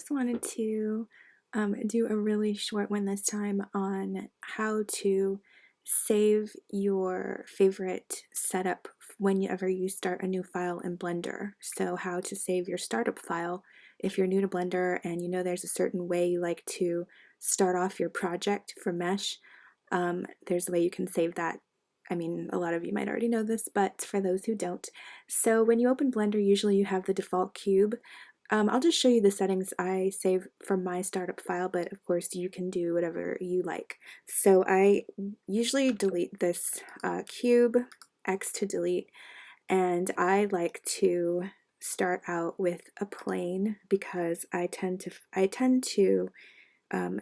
just wanted to do a really short one this time on how to save your favorite setup whenever you start a new file in Blender. So how to save your startup file if you're new to Blender and you know there's a certain way you like to start off your project for Mesh. There's a way you can save that. I mean, a lot of you might already know this, but for those who don't. So when you open Blender, usually you have the default cube. I'll just show you the settings I save from my startup file, but of course you can do whatever you like. So I usually delete this cube, X to delete, and I like to start out with a plane because I tend to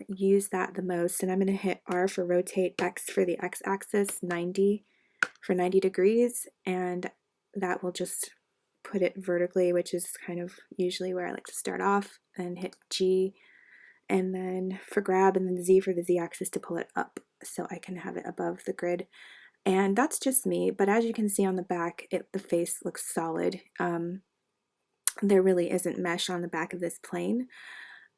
use that the most, and I'm going to hit R for rotate, X for the X-axis, 90 for 90 degrees, and that will just put it vertically, which is kind of usually where I like to start off, and hit G, and then for grab, and then Z for the Z-axis to pull it up so I can have it above the grid. And that's just me, but as you can see on the back, the face looks solid. There really isn't mesh on the back of this plane.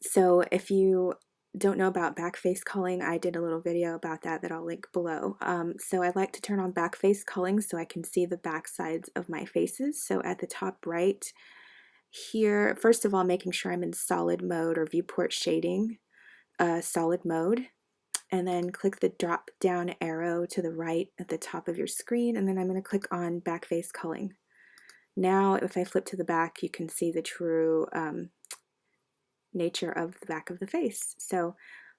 So if you don't know about back face culling, I did a little video about that I'll link below. So I like to turn on back face culling so I can see the back sides of my faces. So at the top right here, first of all, making sure I'm in solid mode or viewport shading, solid mode, and then click the drop down arrow to the right at the top of your screen, and then I'm going to click on back face culling. Now if I flip to the back, you can see the true nature of the back of the face. So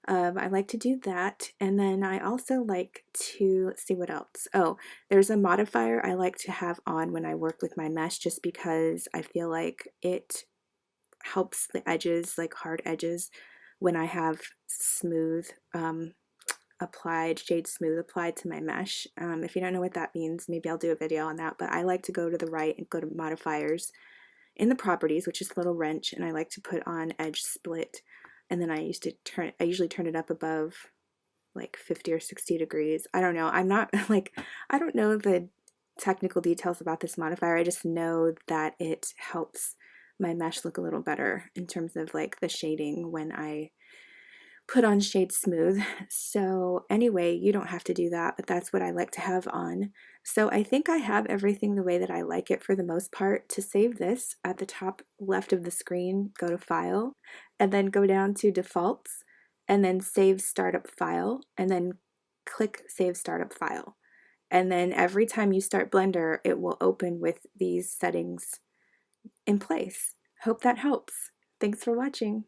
I like to do that, and then I also like to see what else. Oh, there's a modifier I like to have on when I work with my mesh, just because I feel like it helps the edges, like hard edges, when I have smooth applied, shade smooth applied to my mesh. If you don't know what that means, maybe I'll do a video on that, but I like to go to the right and go to modifiers in the properties, which is a little wrench, and I like to put on edge split, and then I usually turn it up above like 50 or 60 degrees. I don't know. I'm not like, I don't know the technical details about this modifier. I just know that it helps my mesh look a little better in terms of like the shading when I put on shade smooth. So anyway, you don't have to do that, but that's what I like to have on. So I think I have everything the way that I like it for the most part. To save this, at the top left of the screen, go to File, and then go down to Defaults, and then Save Startup File, and then click Save Startup File. And then every time you start Blender, it will open with these settings in place. Hope that helps. Thanks for watching.